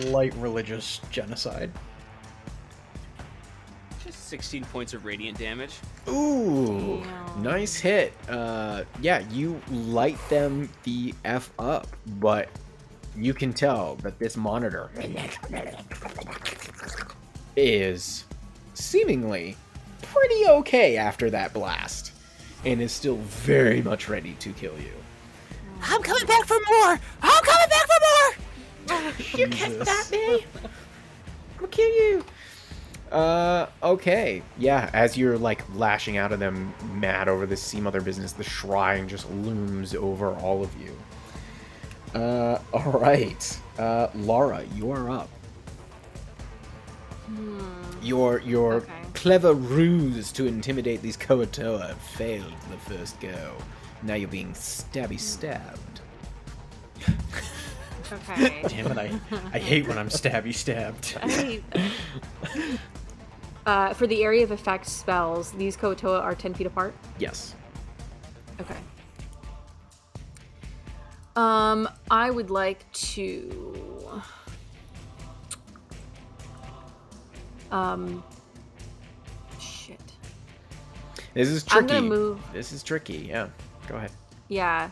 light religious genocide. Just 16 points of radiant damage. Ooh, Damn. nice hit. Yeah, you light them the F up, but you can tell that this monitor is seemingly pretty okay after that blast, and is still very much ready to kill you. I'm coming back for more! I'm coming back for more! You can't stop me! I'm gonna kill you! Okay. Yeah, as you're, like, lashing out at them mad over this sea mother business, the shrine just looms over all of you. Alright. Laura, you are up. Your Okay. clever ruse to intimidate these Koatoa failed the first go. Now you're being stabbed. Okay. Damn it, I hate when I'm stabbed. I hate that. For the area of effect spells, these Koatoa are 10 feet apart? Yes. Okay. I would like to... Shit. This is tricky. I'm gonna move. This is tricky, yeah. Go ahead. Yeah.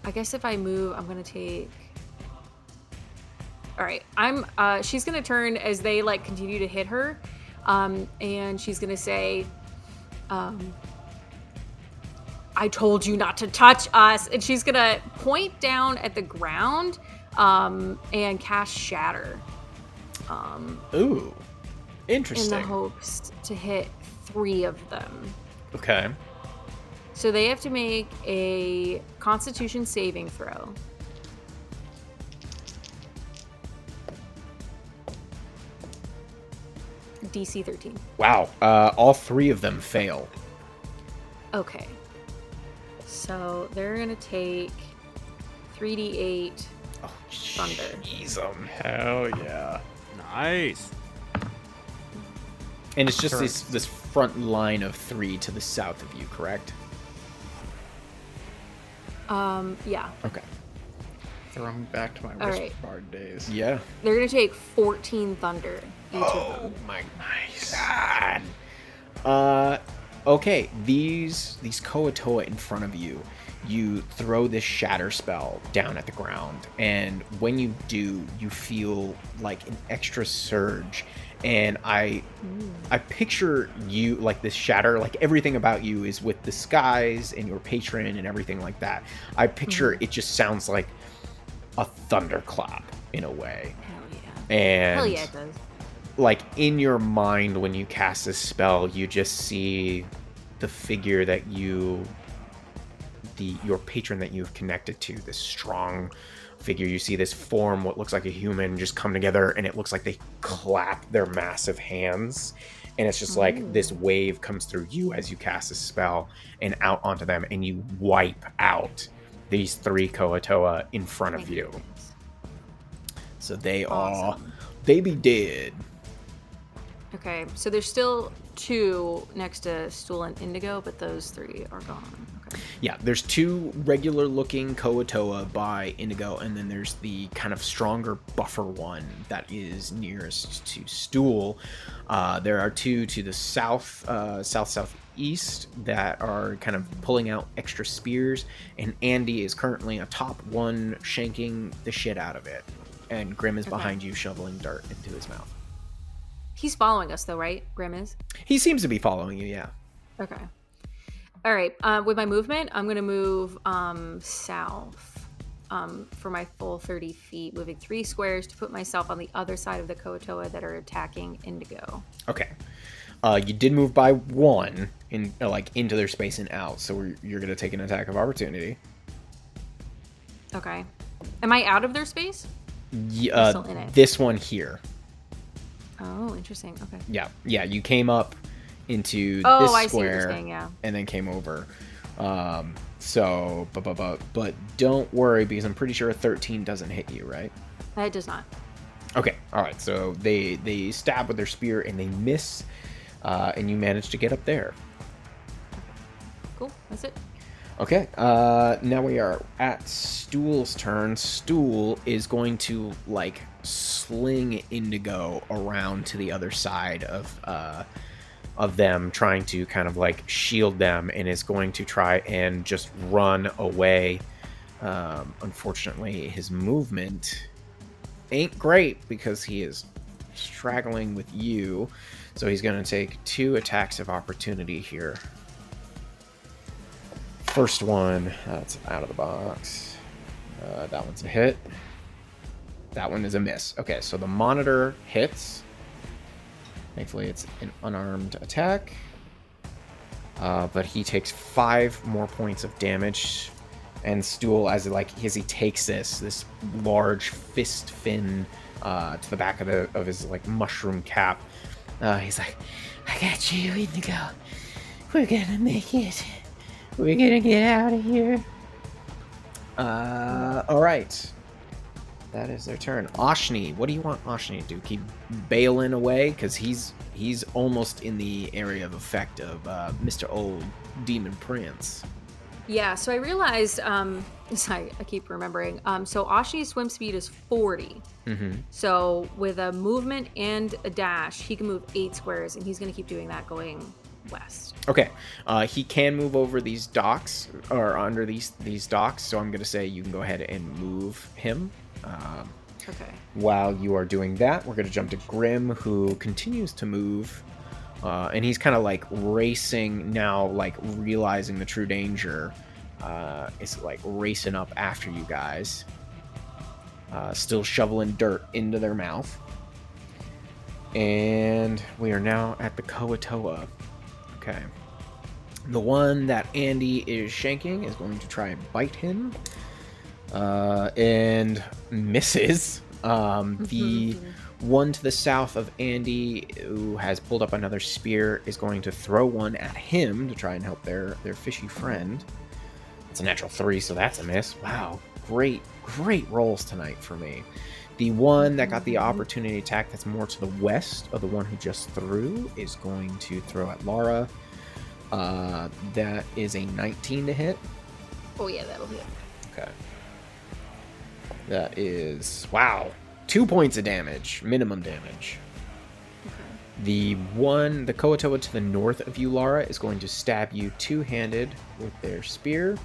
I guess if I move, I'm gonna take... Alright, she's gonna turn as they, like, continue to hit her, and she's gonna say, I told you not to touch us, and she's gonna point down at the ground, and cast Shatter. Ooh. In Interesting. the hopes to hit 3 of them. Okay. So they have to make a Constitution saving throw. DC 13. Wow. All 3 of them fail. Okay. So they're gonna take 3d8 Oh, thunder. jeez, Hell yeah. Nice. And it's just Correct. this front line of 3 to the south of you, correct? Yeah. Okay. Throw me back to my All wrist right. guard days. Yeah. They're gonna take 14 thunder, each of them. My nice. God. Okay, these Koatoa in front of you, you throw this shatter spell down at the ground, and when you do, you feel like an extra surge. And I picture you like this shatter, like everything about you is with the skies and your patron and everything like that. I picture it just sounds like a thunderclap in a way. Hell yeah. And Hell yeah, it does. like in your mind when you cast this spell, you just see the figure that your patron that you've connected to, this strong figure. You see this form, what looks like a human, just come together, and it looks like they clap their massive hands, and it's just like this wave comes through you as you cast a spell and out onto them, and you wipe out these 3 Koatoa in front of you. So they are be dead. Okay, so there's still 2 next to Stool and Indigo, but those 3 are gone. Okay. Yeah, there's 2 regular looking Koatoa by Indigo, and then there's the kind of stronger buffer one that is nearest to Stool. There are 2 to the south, southeast that are kind of pulling out extra spears, and Andy is currently atop one, shanking the shit out of it. And Grim is behind you, shoveling dirt into his mouth. He's following us, though, right? Grim is? He seems to be following you, yeah. Okay. All right. With my movement, I'm going to move south for my full 30 feet, moving 3 squares to put myself on the other side of the Koatoa that are attacking Indigo. Okay. You did move by 1 into their space and out, so you're going to take an attack of opportunity. Okay. Am I out of their space? Yeah, still in it? This one here. Oh, interesting. Okay. Yeah, you came up into this I see what square, you're saying, yeah. and then came over. But don't worry, because I'm pretty sure a 13 doesn't hit you, right? It does not. Okay, all right. So they stab with their spear and they miss, and you manage to get up there. Cool. That's it. Okay, now we are at Stool's turn. Stool is going to, like, sling Indigo around to the other side of them, trying to kind of, like, shield them, and is going to try and just run away. Unfortunately, his movement ain't great because he is straggling with you, so he's going to take 2 attacks of opportunity here. First one, that's out of the box. That one's a hit. That one is a miss. Okay, so the monitor hits. Thankfully, it's an unarmed attack. But he takes 5 more points of damage. And Stool, as he takes this large fist fin to the back of his like mushroom cap, he's like, "I got you, Indigo. We're gonna make it. We're gonna get out of here." All right. That is their turn. Oshni, what do you want Oshni to do? Keep bailing away? Because he's almost in the area of effect of Mr. Old Demon Prince. Yeah, so I realized, I keep remembering, so Oshni's swim speed is 40. Mm-hmm. So with a movement and a dash, he can move 8 squares, and he's going to keep doing that going west. Okay. He can move over these docks, or under these docks, so I'm going to say you can go ahead and move him. Okay. While you are doing that, we're going to jump to Grim, who continues to move. And he's kind of like racing now, like realizing the true danger. Is like racing up after you guys. Still shoveling dirt into their mouth. And we are now at the Koatoa. Okay. The one that Andy is shanking is going to try and bite him. And misses. The one to the south of Andy, who has pulled up another spear, is going to throw one at him to try and help their fishy friend. It's a natural 3, so that's a miss. Wow, great rolls tonight for me. The one that got the opportunity attack that's more to the west of the one who just threw is going to throw at Lara. That is a 19 to hit. Oh yeah, that'll hit. Okay. That is, wow, 2 points of damage, minimum damage. The Koatoa to the north of you, Lara, is going to stab you two-handed with their spear.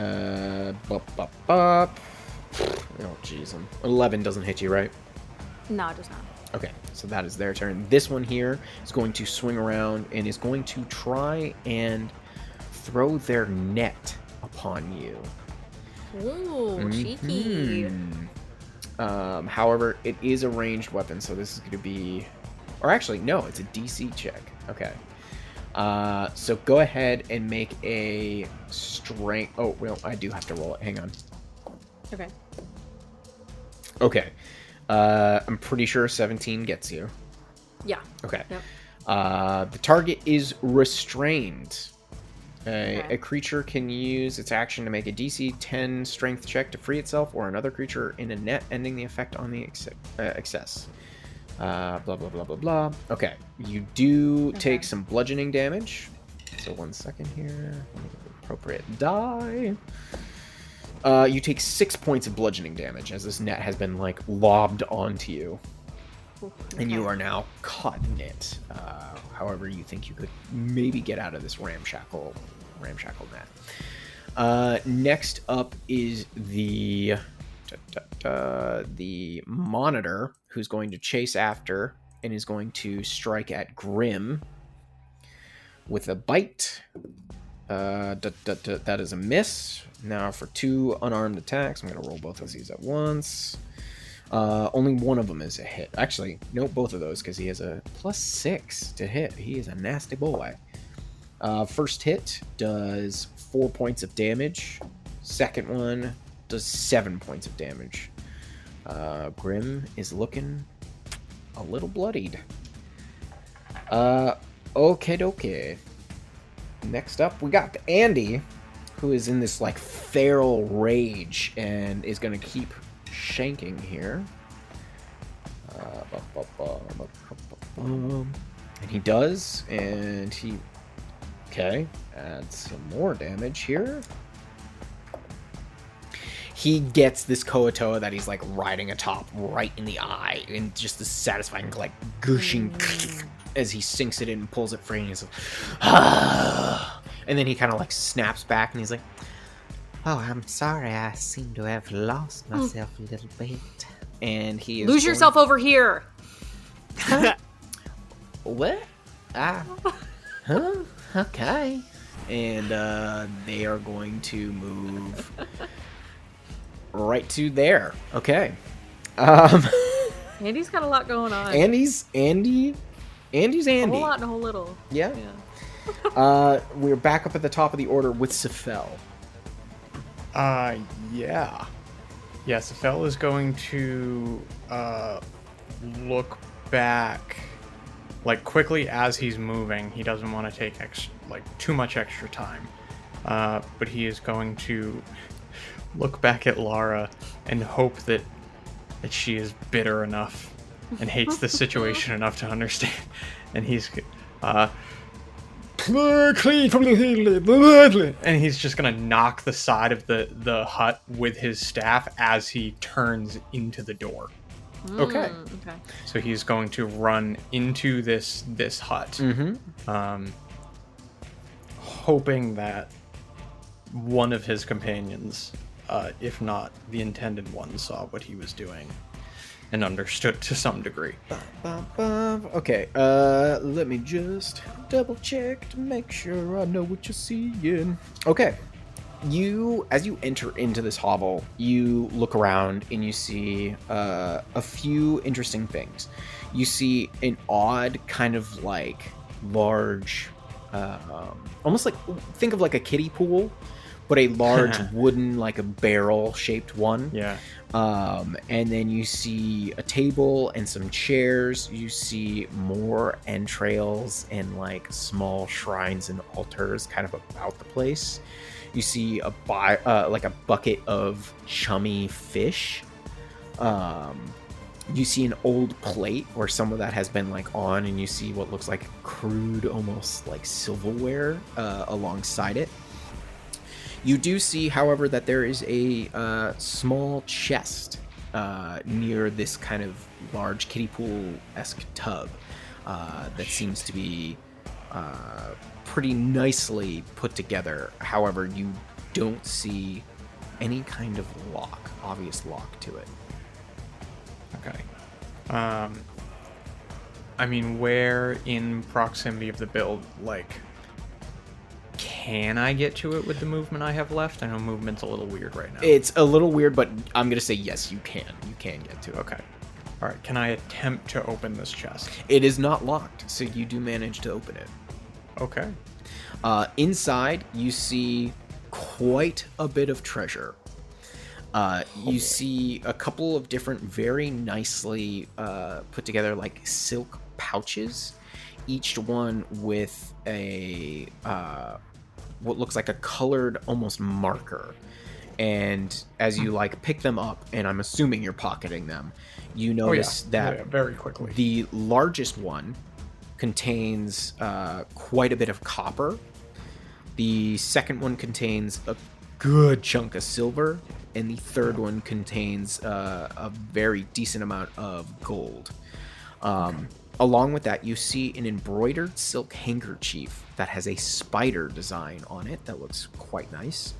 Oh, jeez. 11 doesn't hit you, right? No, it does not. Okay, so that is their turn. This one here is going to swing around and is going to try and throw their net upon you. Ooh, cheeky. However, it is a ranged weapon, so this is going to be... Or actually, no, it's a DC check. Okay. So go ahead and make a strength... Oh, well, I do have to roll it. Hang on. Okay. Okay. I'm pretty sure 17 gets you. Yeah. Okay. Yep. The target is restrained. Okay. A creature can use its action to make a DC 10 strength check to free itself or another creature in a net, ending the effect on the excess. Blah, blah, blah, blah, blah. Okay. You do take some bludgeoning damage. So 1 second here. Appropriate die. You take 6 points of bludgeoning damage as this net has been, like, lobbed onto you. And you are now caught in it. However, you think you could maybe get out of this ramshackle net. Next up is the monitor, who's going to chase after and is going to strike at Grim with a bite. That is a miss. Now for 2 unarmed attacks, I'm going to roll both of these at once. Only one of them is a hit. Actually, no, both of those, because he has a +6 to hit. He is a nasty boy. First hit does 4 points of damage. Second one does 7 points of damage. Grim is looking a little bloodied. Okay. Next up, we got Andy, who is in this, like, feral rage and is going to keep shanking here. And he does, and he... Okay, adds some more damage here. He gets this Koatoa that he's, like, riding atop right in the eye, and just this satisfying, like, gushing as he sinks it in and pulls it free, and he's like, ah! And then he kind of, like, snaps back, and he's like, Oh, I'm sorry. I seem to have lost myself a little bit. and he is Lose yourself over here. What? Huh? Okay. And they are going to move right to there. Okay. Andy's got a lot going on. Andy's Andy. A whole lot and a whole little. Yeah. We're back up at the top of the order with Sefel. Yeah. Yeah, Sefel is going to look back, like, quickly as he's moving. He doesn't want to take too much extra time, but he is going to look back at Lara and hope that she is bitter enough and hates the situation enough to understand. And he's and he's just gonna knock the side of the hut with his staff as he turns into the door. Okay. So he's going to run into this hut, hoping that one of his companions, if not the intended one, saw what he was doing and understood to some degree. Okay, let me just double check to make sure I know what you're seeing. Okay, as you enter into this hovel, you look around and you see a few interesting things. You see an odd kind of like large, almost like, think of like a kiddie pool, but a large wooden, like a barrel shaped one. Yeah. And then you see a table and some chairs. You see more entrails and like small shrines and altars kind of about the place. You see like a bucket of chummy fish. You see an old plate where some of that has been like on, and you see what looks like crude, almost like silverware alongside it. You do see, however, that there is a small chest near this kind of large kiddie pool-esque tub that seems to be pretty nicely put together. However, you don't see any kind of obvious lock to it. Okay. I mean, where in proximity of the build, like, can I get to it with the movement I have left? I know movement's a little weird right now. It's a little weird, but I'm gonna say yes, you can. You can get to it. Okay. All right. Can I attempt to open this chest? It is not locked, so you do manage to open it. Okay. Inside, you see quite a bit of treasure. You see a couple of different, very nicely put together, like silk pouches, each one with a what looks like a colored almost marker. And as you like pick them up, and I'm assuming you're pocketing them, you notice that very quickly the largest one contains quite a bit of copper. The second one contains a good chunk of silver, and the third one contains a very decent amount of gold. Along with that, you see an embroidered silk handkerchief that has a spider design on it that looks quite nice.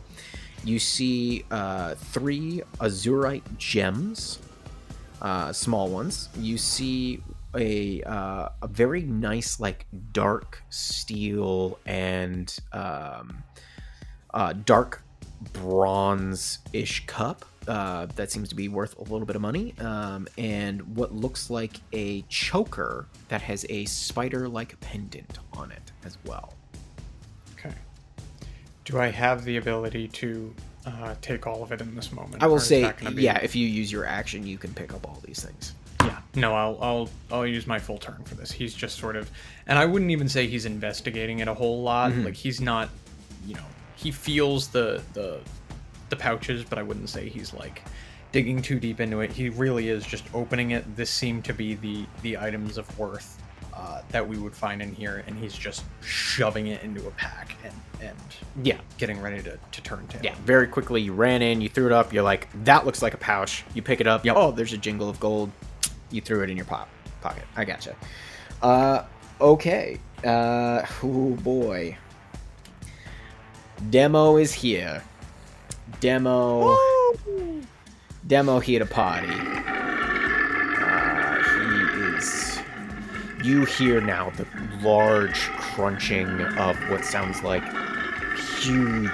You see 3 azurite gems, small ones. You see a very nice, like, dark steel and dark bronze-ish cup that seems to be worth a little bit of money, and what looks like a choker that has a spider-like pendant on it as well. Okay. Do I have the ability to take all of it in this moment? I will Or is say, that gonna be- yeah, if you use your action, you can pick up all these things. Yeah. No, I'll use my full turn for this. He's just sort of, and I wouldn't even say he's investigating it a whole lot. Like, he's not, he feels the pouches, but I wouldn't say he's like digging too deep into it. He really is just opening it. This seemed to be the items of worth that we would find in here, and he's just shoving it into a pack and Yeah. getting ready to turn tail. Yeah, very quickly you ran in, you threw it up, you're like, that looks like a pouch. You pick it up, Yep. Oh, there's a jingle of gold. You threw it in your pocket. I gotcha. Okay. Oh boy. Demo is here. Demo here to party. He is... You hear now the large crunching of what sounds like huge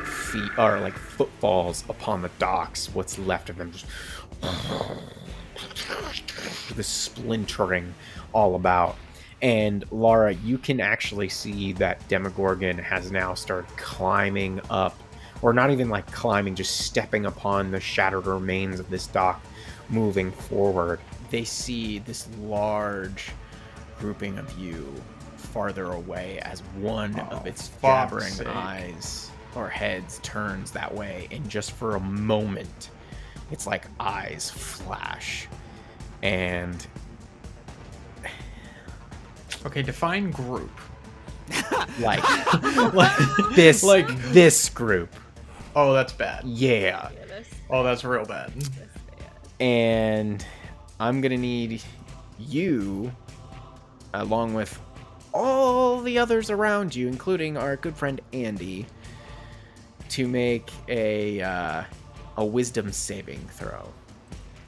feet, or like footfalls upon the docks. What's left of them just... the splintering all about. And Lara, you can actually see that Demogorgon has now started climbing up, or not even like climbing, just stepping upon the shattered remains of this dock, moving forward. They see this large grouping of you farther away as one of its jabbering eyes or heads turns that way, and just for a moment, it's like eyes flash. And Okay, define group. like this group. Oh, that's bad. Yeah. Yeah, this, Oh, that's real bad. this bad. And I'm gonna need you, along with all the others around you, including our good friend Andy, to make a wisdom saving throw.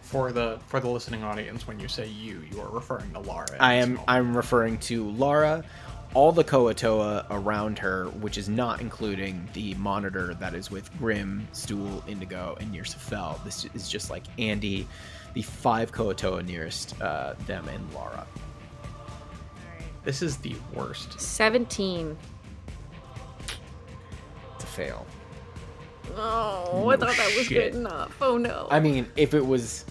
For the listening audience, when you say you are referring to Lara. I'm referring to Lara, all the Koatoa around her, which is not including the monitor that is with Grim, Stool, Indigo, and Yersafel. This is just like Andy, the 5 Koatoa nearest them, and Lara. This is the worst. 17. To fail. Oh, I thought that was shit. good enough. Oh no. I mean, if it was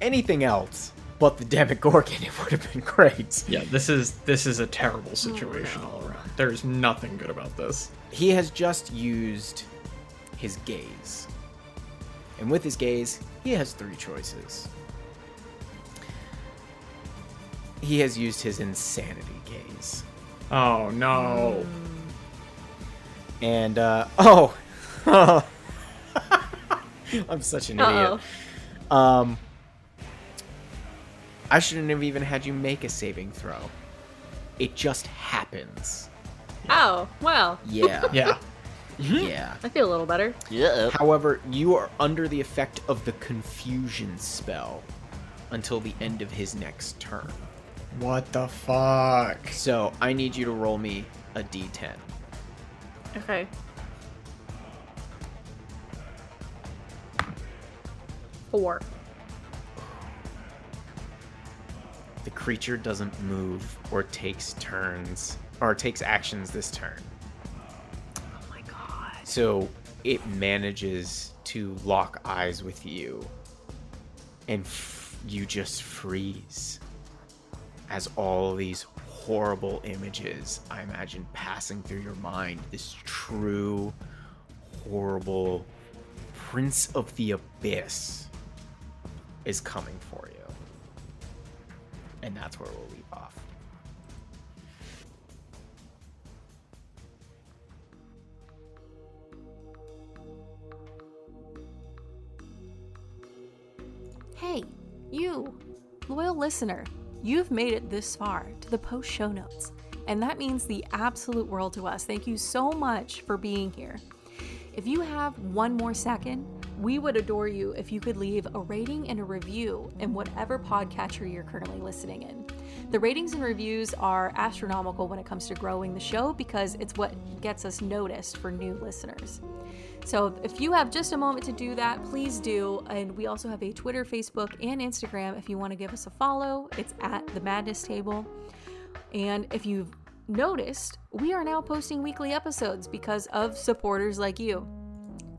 anything else but the Demogorgon, it would have been great. Yeah, this is a terrible situation all around. There's nothing good about this. He has just used his gaze. And with his gaze, he has 3 choices. He has used his insanity gaze. Oh no. I'm such an Uh-oh. idiot. I shouldn't have even had you make a saving throw. It just happens. Oh, well, Yeah. Yeah. Yeah. I feel a little better. Yeah. However, you are under the effect of the confusion spell until the end of his next turn. What the fuck? So I need you to roll me a d10. Okay. 4. The creature doesn't move or takes turns or takes actions this turn. Oh my god. So it manages to lock eyes with you, and you just freeze as all these horrible images, I imagine, passing through your mind. This true, horrible Prince of the Abyss is coming for you. And that's where we'll leave off. Hey, you, loyal listener, you've made it this far to the post show notes, and that means the absolute world to us. Thank you so much for being here. If you have one more second, we would adore you if you could leave a rating and a review in whatever podcatcher you're currently listening in. The ratings and reviews are astronomical when it comes to growing the show because it's what gets us noticed for new listeners. So if you have just a moment to do that, please do. And we also have a Twitter, Facebook, and Instagram if you want to give us a follow. It's at The Madness Table. And if you've noticed, we are now posting weekly episodes because of supporters like you.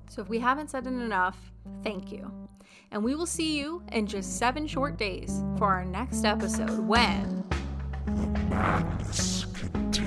So if we haven't said it enough, thank you. And we will see you in just 7 short days for our next episode when... Madness continues.